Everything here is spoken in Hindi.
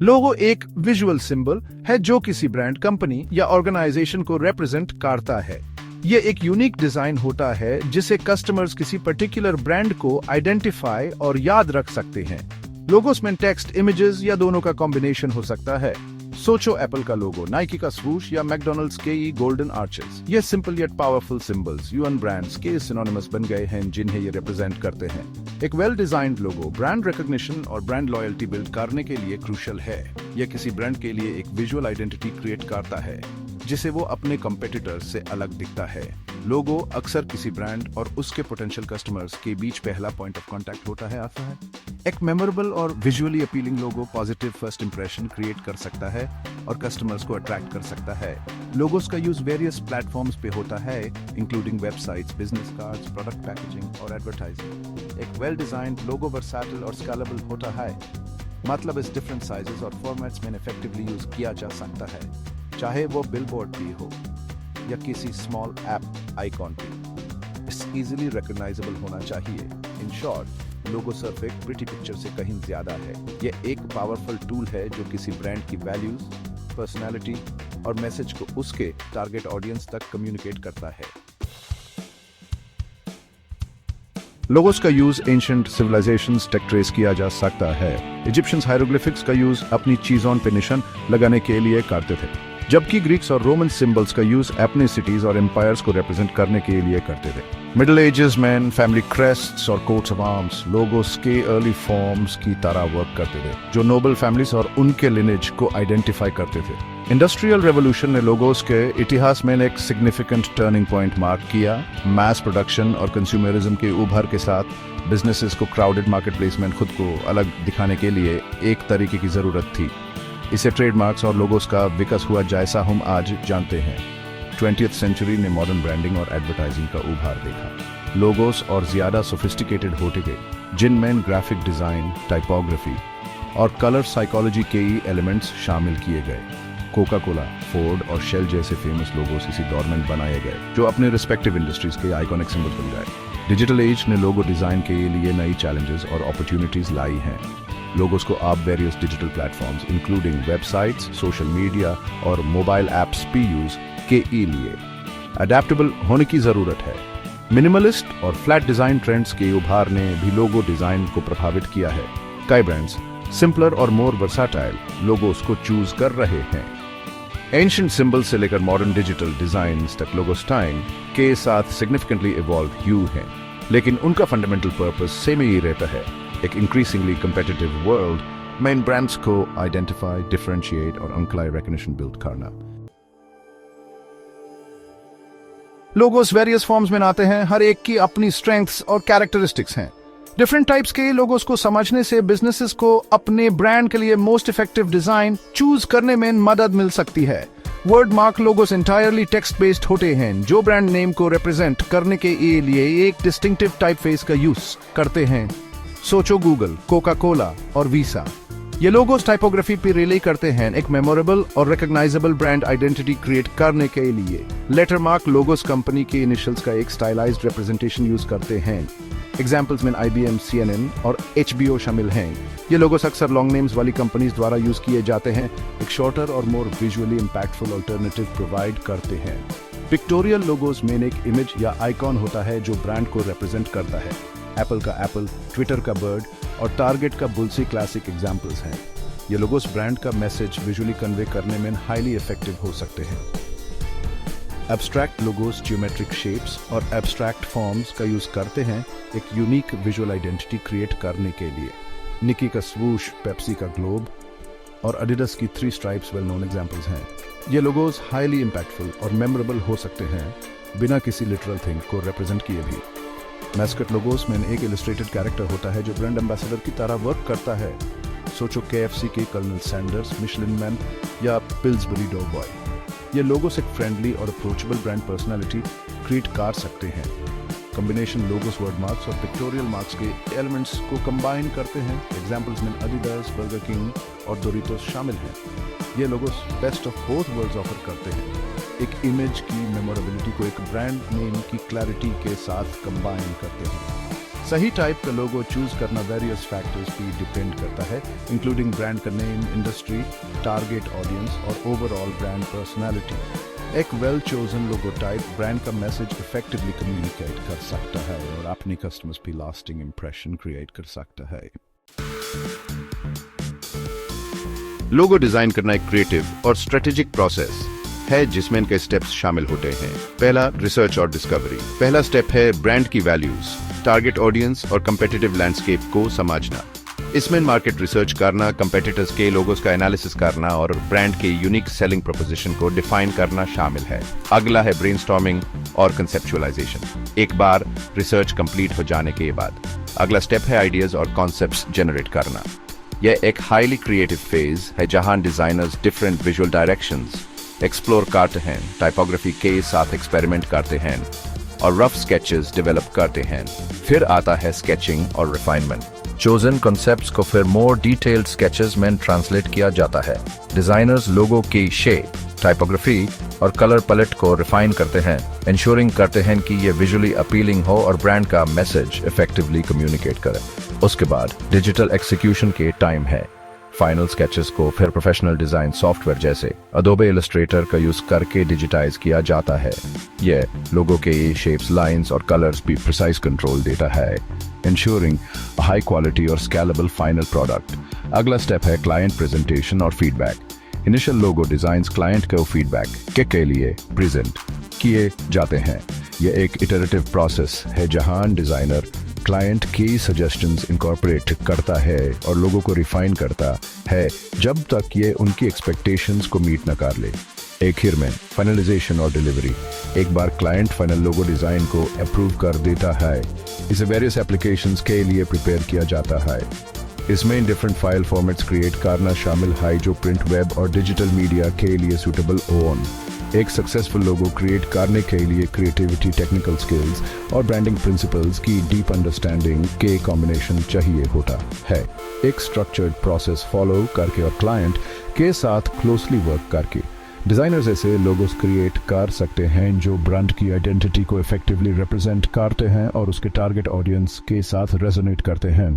लोगो एक विजुअल सिंबल है जो किसी ब्रांड, कंपनी या ऑर्गेनाइजेशन को रिप्रेजेंट करता है। ये एक यूनिक डिजाइन होता है जिसे कस्टमर्स किसी पर्टिकुलर ब्रांड को आइडेंटिफाई और याद रख सकते हैं। लोगोस में टेक्स्ट, इमेजेस या दोनों का कॉम्बिनेशन हो सकता है। सोचो एप्पल का लोगो, नाइकी का स्वूश या मैकडॉनल्ड्स के गोल्डन आर्चेस। ये simple yet powerful symbols UN brands के सिनोनिमस बन गए हैं जिन्हें ये रिप्रेजेंट करते हैं। एक वेल डिजाइन्ड लोगो ब्रांड रिकॉग्निशन और ब्रांड लॉयल्टी बिल्ड करने के लिए क्रूशियल है। यह किसी ब्रांड के लिए एक विजुअल आइडेंटिटी क्रिएट करता है जिसे वो अपने कंपेटिटर्स से अलग दिखता है। लोगो अक्सर किसी ब्रांड और उसके पोटेंशियल कस्टमर्स के बीच पहला पॉइंट ऑफ कांटेक्ट होता है। एक मेमोरेबल और विजुअली अपीलिंग लोगो पॉजिटिव फर्स्ट इंप्रेशन क्रिएट कर सकता है और कस्टमर्स को अट्रैक्ट कर सकता है। लोगोस का यूज वेरियस प्लेटफॉर्म्स पे होता है, including websites, business cards, product packaging और एडवर्टाइजिंग। एक वेल डिजाइन्ड लोगो वर्सैटाइल और स्केलेबल होता है, मतलब इस डिफरेंट साइजेस और फॉर्मेट्स में इफेक्टिवली यूज किया जा सकता है, चाहे वो बिलबोर्ड भी हो या किसी स्मॉल ऐप आइकॉन पे। इट्स इजीली रिकॉग्नाइजेबल होना चाहिए। इन शॉर्ट, लोगो सिर्फ एक प्रिटी पिक्चर से कहीं ज्यादा है। यह एक पावरफुल टूल है जो किसी ब्रांड की वैल्यूज, पर्सनालिटी और मैसेज को उसके टारगेट ऑडियंस तक कम्युनिकेट करता है। लोगोस का यूज एंशिएंट सिविलाइजेशंस तक ट्रेस किया जा सकता है। इजिप्शियंस हायरोग्लिफिक्स का यूज अपनी चीजों पे निशान लगाने के लिए करते थे, जबकि ग्रीक्स और रोमन सिंबल्स का यूज अपने सिटीज और एम्पायर्स को रिप्रेजेंट करने के लिए करते थे। मिडिल एजेस में फैमिली क्रेस्ट्स और कोट्स ऑफ आर्म्स लोगोस के अर्ली फॉर्म्स की तरह वर्क करते थे, जो नोबल फैमिलीज और उनके लिनेज को आइडेंटिफाई करते थे। इंडस्ट्रियल रेवोल्यूशन ने लोगोस के इतिहास में एक सिग्निफिकेंट टर्निंग पॉइंट मार्क किया। मास प्रोडक्शन और कंज्यूमरिज्म के उभर के साथ बिजनेसेस को क्राउडेड मार्केट प्लेस में खुद को अलग दिखाने के लिए एक तरीके की जरूरत थी। इसे ट्रेडमार्क्स और लोगोस का विकास हुआ जैसा हम आज जानते हैं। 20th सेंचुरी ने मॉडर्न ब्रांडिंग और एडवर्टाइजिंग का उभार देखा। लोगोस और ज्यादा सोफिस्टिकेटेड होते गए, जिनमें ग्राफिक डिजाइन, टाइपोग्राफी और कलर साइकोलॉजी के ही एलिमेंट्स शामिल किए गए। कोका कोला, फोर्ड और शेल जैसे फेमस लोगोस इसी दौर में बनाए गए, जो अपने रिस्पेक्टिव इंडस्ट्रीज के आइकॉनिक सिंबल्स बन गए। डिजिटल एज ने लोगो डिजाइन के लिए नई चैलेंजेस और अपॉर्चुनिटीज लाई हैं। लोगोस को आप various digital platforms including websites, social media और मोबाइल ऐप्स पे यूज के लिए अडेप्टेबल होने की जरूरत है। मिनिमलिस्ट और फ्लैट डिजाइन ट्रेंड्स के उभार ने भी लोगो डिजाइन को प्रभावित किया है। कई ब्रांड्स सिंपलर और मोर वर्सैटाइल लोगोस को चूज कर रहे हैं। एंशिएंट सिंबल्स से लेकर मॉडर्न डिजिटल डिजाइन्स तक लोगोस टाइम के साथ सिग्निफिकेंटली इवॉल्व हुए हैं, लेकिन उनका फंडामेंटल पर्पस सेम ही रहता है। एक इंक्रीजिंगली कंपेटिटिव वर्ल्ड में इन ब्रांड्स को आइडेंटिफाई, डिफरेंशिएट और अनक्लाई रिकॉग्निशन बिल्ड करना। लोगोस वेरियस फॉर्म्स में आते हैं, हर एक की अपनी स्ट्रेंथ्स और कैरेक्टरिस्टिक्स हैं। डिफरेंट टाइप्स के लोगोस को समझने से बिजनेसेस को अपने ब्रांड के लिए मोस्ट इफेक्टिव डिजाइन चूज करने में मदद मिल सकती है। Word mark logos entirely text based होते हैं, जो ब्रांड नेम को रिप्रेजेंट करने के लिए एक डिस्टिंक्टिव टाइपफेस का यूज करते हैं। सोचो गूगल, कोका कोला और वीसा। ये लोगोस टाइपोग्राफी पे रिले करते हैं एक मेमोरेबल और रिकॉग्नाइजेबल ब्रांड आइडेंटिटी क्रिएट करने के लिए। लेटर मार्क लोगोस कंपनी के इनिशियल्स का एक स्टाइलाइज्ड रिप्रेजेंटेशन यूज करते हैं। एग्जाम्पल्स में IBM, CNN और HBO शामिल हैं। ये लोगोस अक्सर लॉन्ग नेम्स वाली कंपनीज द्वारा यूज किए जाते हैं, एक शॉर्टर और मोर विजुअली इंपैक्टफुल अल्टरनेटिव प्रोवाइड करते हैं। पिक्टोरियल लोगोस में एक इमेज या आइकॉन होता है जो ब्रांड को रिप्रेजेंट करता है। एप्पल का एप्पल, ट्विटर का बर्ड और टारगेट का बुलसी क्लासिक एग्जाम्पल्स हैं। ये लोगोस ब्रांड का मैसेज विजुअली कन्वे करने में हाईली इफेक्टिव हो सकते हैं। एब्स्ट्रैक्ट लोगोस ज्योमेट्रिक शेप्स और एब्स्ट्रैक्ट फॉर्म्स का यूज करते हैं एक यूनिक विजुअल आइडेंटिटी क्रिएट करने के लिए। निकी का स्वूश, पेप्सी का ग्लोब और एडिडास की 3 स्ट्राइप्स वेल नोन एग्जाम्पल्स हैं। ये लोगोस हाईली इंपैक्टफुल और मेमोरेबल हो सकते हैं बिना किसी लिटरल थिंग को रिप्रेजेंट किए भी। मैस्कट लोगोस में एक इलस्ट्रेटेड कैरेक्टर होता है जो ब्रांड एम्बेसडर की तरह वर्क करता है। सोचो KFC के कर्नल सैंडर्स, मिशेलिन मैन या पिल्सबरी डॉग बॉय। ये लोगोस एक फ्रेंडली और अप्रोचेबल ब्रांड पर्सनालिटी क्रिएट कर सकते हैं। कॉम्बिनेशन लोगोस वर्ड मार्क्स और पिक्टोरियल मार्क्स के एलिमेंट्स को कंबाइन करते हैं। एग्जाम्पल्स में एडिडास, बर्गर किंग और डोरिटोस शामिल हैं। ये logos best of both worlds offer करते हैं, एक इमेज की मेमोरेबिलिटी को एक ब्रांड नेम की क्लैरिटी के साथ कंबाइन करते हैं। सही टाइप का लोगो चूज करना वेरियस फैक्टर्स पे डिपेंड करता है, इंक्लूडिंग ब्रांड का नेम, इंडस्ट्री, टारगेट ऑडियंस और ओवरऑल ब्रांड पर्सनालिटी। एक वेल चोजन लोगो टाइप ब्रांड का मैसेज इफेक्टिवली कम्युनिकेट कर सकता है और अपने कस्टमर्स पे लास्टिंग इंप्रेशन क्रिएट कर सकता है। लोगो डिजाइन करना एक क्रिएटिव और स्ट्रेटेजिक प्रोसेस है जिसमें इनके स्टेप्स शामिल होते हैं। पहला, रिसर्च और डिस्कवरी। पहला स्टेप है ब्रांड की वैल्यूज, टारगेट ऑडियंस और कंपेटिटिव लैंडस्केप को समझना। इसमें मार्केट रिसर्च करना, कंपेटिटर्स के लोगोस का एनालिसिस करना और ब्रांड के यूनिक सेलिंग प्रोपोजिशन को डिफाइन करना शामिल है। अगला है ब्रेनस्टॉर्मिंग और कंसेप्चुअलाइजेशन। एक बार रिसर्च कंप्लीट हो जाने के बाद अगला स्टेप है आइडियाज और कॉन्सेप्ट्स जनरेट करना। यह एक हाईली क्रिएटिव फेज है जहां designers different visual directions explore करते हैं, टाइपोग्राफी के साथ एक्सपेरिमेंट करते हैं और रफ स्केचेस डेवलप करते हैं। फिर आता है स्केचिंग और रिफाइनमेंट। चोजन कॉन्सेप्ट्स को फिर मोर डिटेल्ड स्केचेस में ट्रांसलेट किया जाता है। डिजाइनर्स लोगो की शेप, टाइपोग्राफी और कलर पैलेट को रिफाइन करते हैं, इंश्योरिंग करते हैं कि ये विजुअली अपीलिंग हो और ब्रांड का मैसेज इफेक्टिवली कम्युनिकेट करे। उसके बाद डिजिटल एक्सिक्यूशन के टाइम है। फाइनल स्केचेस को फिर प्रोफेशनल डिजाइन सॉफ्टवेयर जैसे अडोबे इलस्ट्रेटर का यूज करके डिजिटाइज किया जाता है। यह लोगो के शेप्स, लाइंस और कलर्स भी प्रिसाइज कंट्रोल देता है, इंश्योरिंग हाई क्वालिटी और स्केलेबल फाइनल प्रोडक्ट। अगला स्टेप है क्लाइंट प्रेजेंटेशन और फीडबैक। इनिशियल लोगो डिजाइन्स क्लाइंट को फीडबैक के लिए प्रेजेंट किए जाते हैं। यह एक इटरेटिव प्रोसेस है जहां डिजाइनर क्लाइंट की सजेशंस इनकॉर्पोरेट करता है और लोगों को रिफाइन करता है जब तक ये उनकी एक्सपेक्टेशंस को मीट न कर ले। आखिर में फाइनलाइजेशन और डिलीवरी। एक बार क्लाइंट फाइनल लोगो डिजाइन को अप्रूव कर देता है, इसे वेरियस एप्लीकेशंस के लिए प्रिपेयर किया जाता है। इसमें डिफरेंट फाइल फॉर्मेट्स क्रिएट करना शामिल है जो प्रिंट, वेब और डिजिटल मीडिया के लिए सूटेबल हो। एक सक्सेसफुल लोगो क्रिएट करने के लिए क्रिएटिविटी, टेक्निकल स्किल्स और ब्रांडिंग प्रिंसिपल्स की डीप अंडरस्टैंडिंग के कॉम्बिनेशन चाहिए होता है। एक स्ट्रक्चर्ड प्रोसेस फॉलो करके और क्लाइंट के साथ क्लोजली वर्क करके डिजाइनर्स ऐसे लोगोस क्रिएट कर सकते हैं जो ब्रांड की आइडेंटिटी को इफेक्टिवली रिप्रेजेंट करते हैं और उसके टारगेट ऑडियंस के साथ रेजोनेट करते हैं।